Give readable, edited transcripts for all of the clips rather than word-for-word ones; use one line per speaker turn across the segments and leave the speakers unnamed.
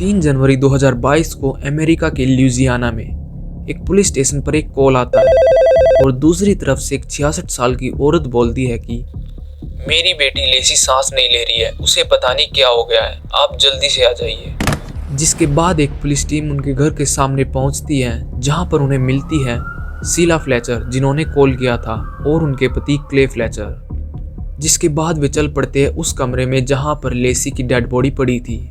3 जनवरी 2022 को अमेरिका के ल्यूजियाना में एक पुलिस स्टेशन पर एक कॉल आता है और दूसरी तरफ से एक 66 साल की औरत बोलती है कि
मेरी बेटी लेसी सांस नहीं ले रही है, उसे पता नहीं क्या हो गया है, आप जल्दी से आ जाइए।
जिसके बाद एक पुलिस टीम उनके घर के सामने पहुंचती है, जहां पर उन्हें मिलती है शीला फ्लेचर, जिन्होंने कॉल किया था, और उनके पति क्ले फ्लेचर। जिसके बाद वे चल पड़ते हैं उस कमरे में जहां पर लेसी की डेड बॉडी पड़ी थी।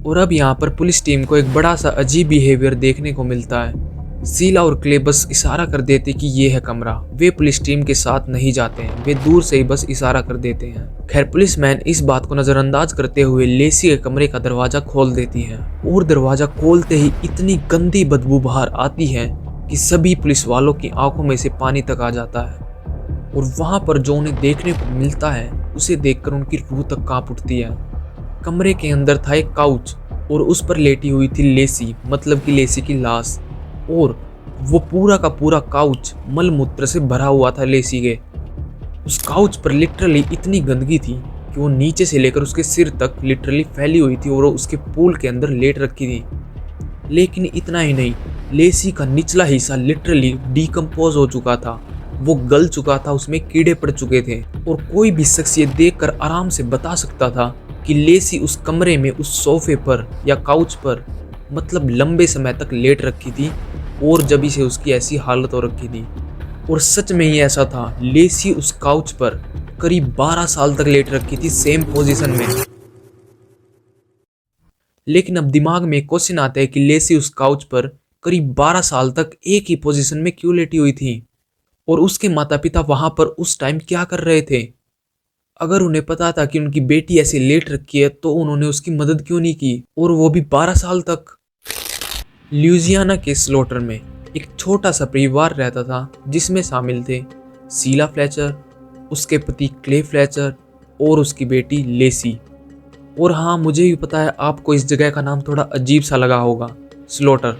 और अब यहाँ पर पुलिस टीम को एक बड़ा सा अजीब बिहेवियर देखने को मिलता है। शीला और क्ले बस इशारा कर देते कि ये है कमरा। वे पुलिस टीम के साथ नहीं जाते हैं, वे दूर से ही बस इशारा कर देते हैं। खैर पुलिसमैन इस बात को नजरअंदाज करते हुए लेसी के कमरे का दरवाजा खोल देती है और दरवाजा खोलते ही इतनी गंदी बदबू बाहर आती है कि सभी पुलिस वालों की आंखों में से पानी तक आ जाता है। और वहां पर जो उन्हें देखने को मिलता है उसे देखकर उनकी रूह तक कांप उठती है। कमरे के अंदर था एक काउच और उस पर लेटी हुई थी लेसी, मतलब कि लेसी की लाश। और वो पूरा का पूरा काउच मलमूत्र से भरा हुआ था लेसी के। उस काउच पर लिटरली इतनी गंदगी थी कि वो नीचे से लेकर उसके सिर तक लिटरली फैली हुई थी और वो उसके पूल के अंदर लेट रखी थी। लेकिन इतना ही नहीं, लेसी का निचला हिस्सा लिटरली डिकम्पोज हो चुका था, वो गल चुका था, उसमें कीड़े पड़ चुके थे। और कोई भी शख्स ये देखकर आराम से बता सकता था कि लेसी उस कमरे में उस सोफे पर या काउच पर मतलब लंबे समय तक लेट रखी थी और जभी से उसकी ऐसी हालत हो रखी थी। और सच में ही ऐसा था, लेसी उस काउच पर करीब 12 साल तक लेट रखी थी सेम पोजीशन में। लेकिन अब दिमाग में एक क्वेश्चन आता है कि लेसी उस काउच पर करीब 12 साल तक एक ही पोजीशन में क्यों लेटी हुई थी और उसके माता पिता वहां पर उस टाइम क्या कर रहे थे। अगर उन्हें पता था कि उनकी बेटी ऐसे लेट रखी है तो उन्होंने उसकी मदद क्यों नहीं की, और वो भी 12 साल तक। ल्यूजियाना के स्लॉटर में एक छोटा सा परिवार रहता था जिसमें शामिल थे शीला फ्लेचर, उसके पति क्ले फ्लेचर और उसकी बेटी लेसी। और हाँ, मुझे भी पता है आपको इस जगह का नाम थोड़ा अजीब सा लगा होगा, स्लॉटर।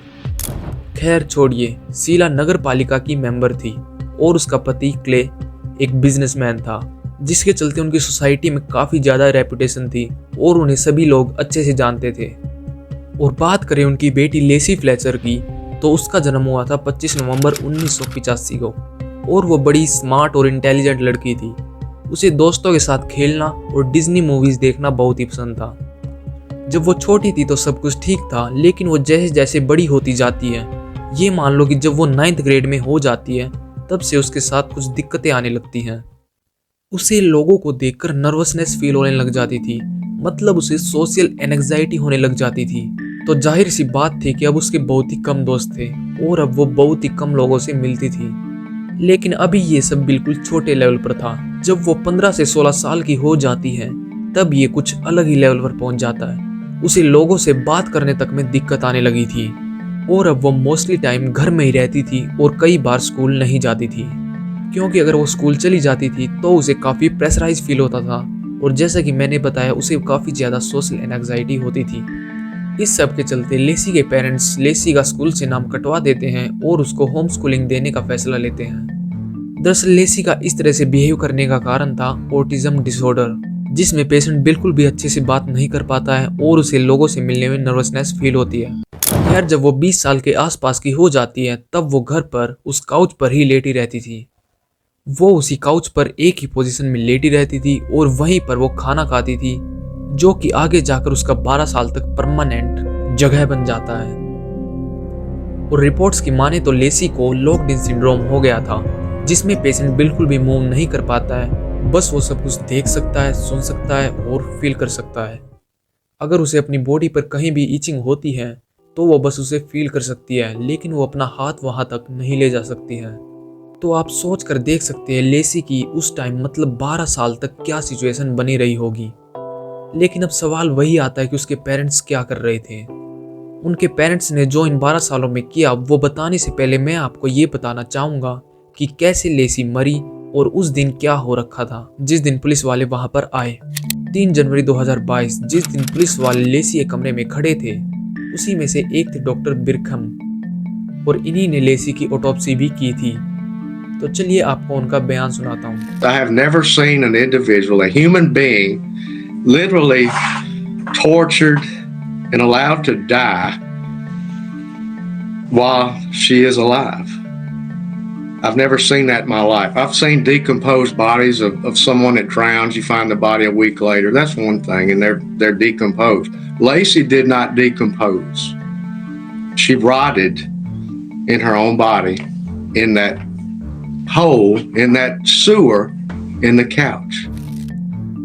खैर छोड़िए, शीला नगर पालिका की मेंबर थी और उसका पति क्ले एक बिजनेसमैन था, जिसके चलते उनकी सोसाइटी में काफ़ी ज़्यादा रेपुटेशन थी और उन्हें सभी लोग अच्छे से जानते थे। और बात करें उनकी बेटी लेसी फ्लेचर की, तो उसका जन्म हुआ था 25 नवंबर 1985 को और वो बड़ी स्मार्ट और इंटेलिजेंट लड़की थी। उसे दोस्तों के साथ खेलना और डिज्नी मूवीज़ देखना बहुत ही पसंद था। जब वो छोटी थी तो सब कुछ ठीक था, लेकिन वो जैसे जैसे बड़ी होती जाती है, ये मान लो कि जब वो 9th ग्रेड में हो जाती है तब से उसके साथ कुछ दिक्कतें आने लगती हैं। उसे लोगों को देखकर नर्वसनेस फील होने लग जाती थी, मतलब उसे सोशल एंजाइटी होने लग जाती थी। तो जाहिर सी बात थी कि अब उसके बहुत ही कम दोस्त थे और अब वो बहुत ही कम लोगों से मिलती थी। लेकिन अभी ये सब बिल्कुल छोटे लेवल पर था। जब वो 15 से 16 साल की हो जाती है तब ये कुछ अलग ही लेवल पर पहुंच जाता है। उसे लोगों से बात करने तक में दिक्कत आने लगी थी और अब वो मोस्टली टाइम घर में ही रहती थी और कई बार स्कूल नहीं जाती थी, क्योंकि अगर वो स्कूल चली जाती थी तो उसे काफ़ी प्रेशराइज फील होता था और जैसा कि मैंने बताया उसे काफ़ी ज़्यादा सोशल एंजाइटी होती थी। इस सब के चलते लेसी के पेरेंट्स लेसी का स्कूल से नाम कटवा देते हैं और उसको होम स्कूलिंग देने का फैसला लेते हैं। दरअसल लेसी का इस तरह से बिहेव करने का कारण था ऑटिज्म डिसऑर्डर, जिसमें पेशेंट बिल्कुल भी अच्छे से बात नहीं कर पाता है और उसे लोगों से मिलने में नर्वसनेस फील होती है। खैर जब वो 20 साल के आसपास की हो जाती है तब वो घर पर उस काउच पर ही लेटी रहती थी। वो उसी काउच पर एक ही पोजीशन में लेटी रहती थी और वहीं पर वो खाना खाती थी, जो कि आगे जाकर उसका 12 साल तक परमानेंट जगह बन जाता है। और रिपोर्ट्स की माने तो लेसी को लॉक्ड इन सिंड्रोम हो गया था, जिसमें पेशेंट बिल्कुल भी मूव नहीं कर पाता है, बस वो सब कुछ देख सकता है, सुन सकता है और फील कर सकता है। अगर उसे अपनी बॉडी पर कहीं भी ईचिंग होती है तो वो बस उसे फील कर सकती है, लेकिन वो अपना हाथ वहां तक नहीं ले जा सकती है। तो आप सोच कर देख सकते हैं लेसी की उस टाइम मतलब 12 साल तक क्या सिचुएशन बनी रही होगी। लेकिन अब सवाल वही आता है कि उसके पेरेंट्स क्या कर रहे थे। उनके पेरेंट्स ने जो इन 12 सालों में किया वो बताने से पहले मैं आपको ये बताना चाहूँगा कि कैसे लेसी मरी और उस दिन क्या हो रखा था जिस दिन पुलिस वाले वहाँ पर आए। 3 जनवरी 2022 जिस दिन पुलिस वाले लेसी के कमरे में खड़े थे, उसी में से एक थे डॉक्टर बिरखम और इन्हीं ने लेसी की ऑटोप्सी भी की थी। तो चलिए आपको उनका बयान सुनाता हूँ।
I have never seen an individual, a human being, literally tortured and allowed to die while she is alive. I've never seen that in my life. I've seen decomposed bodies of someone that drowns. You find the body a week later. That's one thing, and they're decomposed. Lacey did not decompose. She rotted in her own body, in that hole, in that sewer, in the couch.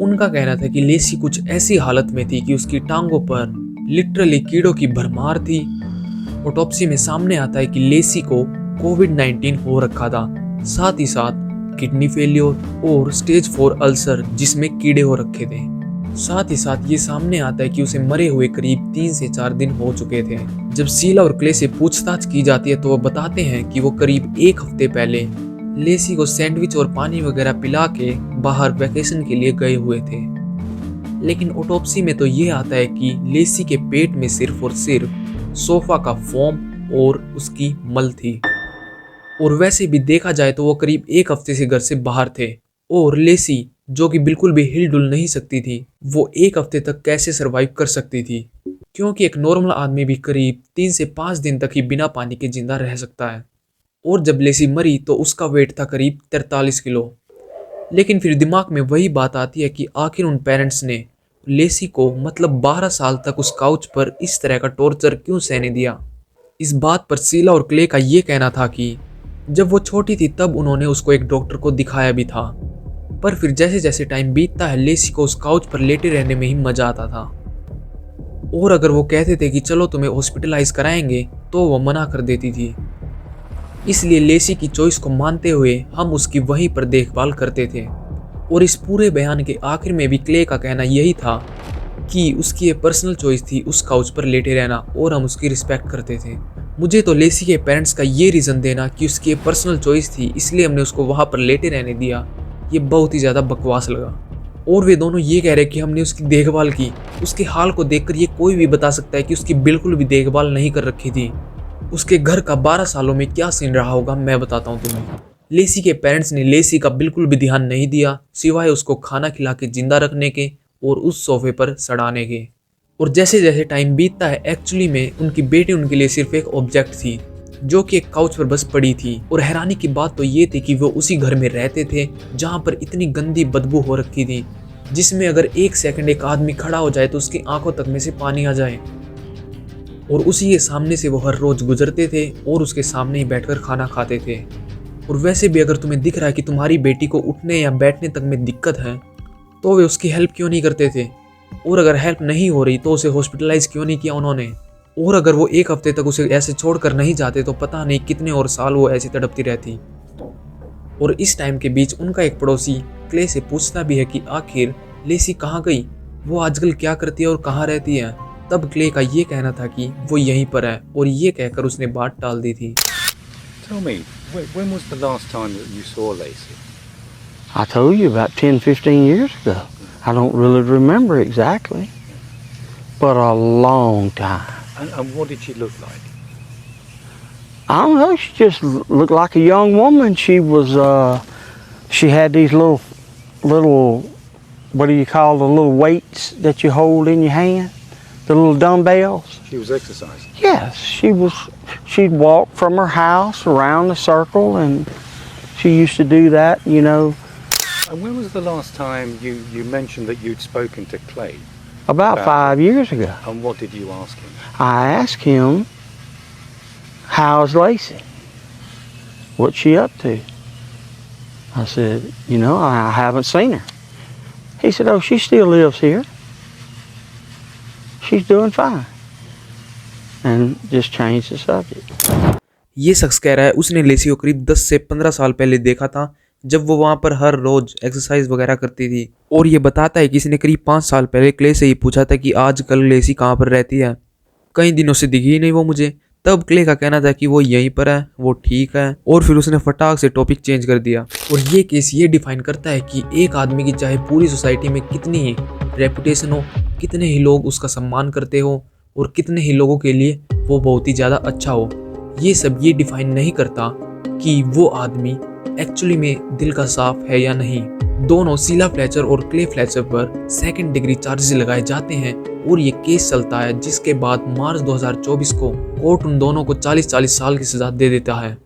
उनका कहना था कि लेसी कुछ ऐसी हालत में थी कि उसकी टांगों पर लिटरली कीड़ों की भरमार थी। ऑटोप्सी में सामने आता है कि लेसी को कोविड-19 हो रखा था, साथ ही साथ किडनी फेलियर और स्टेज 4 अल्सर जिसमें कीड़े हो रखे थे। साथ ही साथ ये सामने आता है कि उसे मरे हुए करीब 3 से 4 दिन हो चुके थे। जब शीला और क्ले से पूछताछ की जाती है तो वो बताते हैं कि वो करीब 1 हफ्ते पहले लेसी को सैंडविच और पानी वगैरह पिला के बाहर वैकेशन के लिए गए हुए थे। लेकिन ऑटोप्सी में तो ये आता है कि लेसी के पेट में सिर्फ और सिर्फ सोफा का फोम और उसकी मल थी। और वैसे भी देखा जाए तो वो करीब 1 हफ्ते से घर से बाहर थे और लेसी जो कि बिल्कुल भी हिलडुल नहीं सकती थी, वो 1 हफ्ते तक कैसे सरवाइव कर सकती थी, क्योंकि एक नॉर्मल आदमी भी करीब 3 से 5 दिन तक ही बिना पानी के जिंदा रह सकता है। और जब लेसी मरी तो उसका वेट था करीब 43 किलो। लेकिन फिर दिमाग में वही बात आती है कि आखिर उन पेरेंट्स ने लेसी को मतलब 12 साल तक उस काउच पर इस तरह का टॉर्चर क्यों सहने दिया। इस बात पर शीला और क्ले का ये कहना था कि जब वो छोटी थी तब उन्होंने उसको एक डॉक्टर को दिखाया भी था, पर फिर जैसे जैसे टाइम बीतता है लेसी को उस काउच पर लेटे रहने में ही मजा आता था। और अगर वो कहते थे कि चलो तुम्हें हॉस्पिटलाइज कराएंगे तो वो मना कर देती थी। इसलिए लेसी की चॉइस को मानते हुए हम उसकी वहीं पर देखभाल करते थे। और इस पूरे बयान के आखिर में भी क्ले का कहना यही था कि उसकी ये पर्सनल चॉइस थी उस काउच पर लेटे रहना और हम उसकी रिस्पेक्ट करते थे। मुझे तो लेसी के पेरेंट्स का ये रीज़न देना कि उसकी ये पर्सनल चॉइस थी इसलिए हमने उसको वहाँ पर लेटे रहने दिया, ये बहुत ही ज़्यादा बकवास लगा। और वे दोनों ये कह रहे कि हमने उसकी देखभाल की। उसके हाल को देखकर ये कोई भी बता सकता है कि उसकी बिल्कुल भी देखभाल नहीं कर रखी थी। उसके घर का 12 सालों में क्या सीन रहा होगा मैं बताता हूँ तुम्हें। लेसी के पेरेंट्स ने लेसी का बिल्कुल भी ध्यान नहीं दिया सिवाय उसको खाना खिला के जिंदा रखने के और उस सोफे पर सड़ाने के। और जैसे जैसे टाइम बीतता है एक्चुअली में उनकी बेटी उनके लिए सिर्फ एक ऑब्जेक्ट थी जो कि एक काउच पर बस पड़ी थी। और हैरानी की बात तो ये थी कि वो उसी घर में रहते थे जहाँ पर इतनी गंदी बदबू हो रखी थी जिसमें अगर 1 सेकंड एक आदमी खड़ा हो जाए तो उसकी आंखों तक में से पानी आ जाए। और उसी के सामने से वो हर रोज गुजरते थे और उसके सामने ही बैठकर खाना खाते थे। और वैसे भी अगर तुम्हें दिख रहा है कि तुम्हारी बेटी को उठने या बैठने तक में दिक्कत है तो वे उसकी हेल्प क्यों नहीं करते थे। और अगर हेल्प नहीं हो रही तो उसे हॉस्पिटलाइज क्यों नहीं किया उन्होंने। और अगर वो 1 हफ्ते तक उसे ऐसे छोड़कर नहीं जाते तो पता नहीं कितने और साल वो ऐसी तड़पती रहती। और इस टाइम के बीच उनका एक पड़ोसी क्ले से पूछता भी है कि आखिर लेसी कहाँ गई, वो आजकल क्या करती है और कहाँ रहती है। तब क्ले का ये कहना था कि वो यहीं पर है और ये कहकर उसने बात टाल दी थी।
Tell me, when was the last time that you saw Lacey?
I told you about 10-15 years ago. I don't really remember exactly, but a long time.
And what did she look like?
I don't know, she just looked like a young woman. She had these little, what do you call the little weights that you hold in your hand? The little dumbbells?
She was exercising?
Yes, she'd walk from her house around the circle, and she used to do that, you know.
And when was the last time you mentioned that you'd spoken to Clay?
About 5 years ago.
And what did you ask him?
I asked him, how's Lacey? What's she up to? I said, you know, I haven't seen her. He said, oh, she still lives here. She's doing fine. And just changed the subject.
ये शख्स कह रहा है उसने लेसी को करीब 10 से 15 साल पहले देखा था जब वो वहाँ पर हर रोज एक्सरसाइज वगैरह करती थी। और ये बताता है कि इसने करीब 5 साल पहले क्ले से ही पूछा था कि आजकल लेसी कहाँ पर रहती है, कई दिनों से दिखी ही नहीं वो मुझे। तब क्ले का कहना था कि वो यहीं पर है, वो ठीक है। और फिर उसने फटाक से टॉपिक चेंज कर दिया। और ये केस ये डिफाइन करता है कि एक आदमी की चाहे पूरी सोसाइटी में कितनी ही रेपुटेशन हो, कितने ही लोग उसका सम्मान करते हो और कितने ही लोगों के लिए वो बहुत ही ज़्यादा अच्छा हो, ये सब ये डिफाइन नहीं करता कि वो आदमी एक्चुअली में दिल का साफ है या नहीं। दोनों शीला फ्लेचर और क्ले फ्लेचर पर सेकंड डिग्री चार्जेस लगाए जाते हैं और ये केस चलता है, जिसके बाद मार्च 2024 को कोर्ट उन दोनों को 40-40 साल की सजा दे देता है।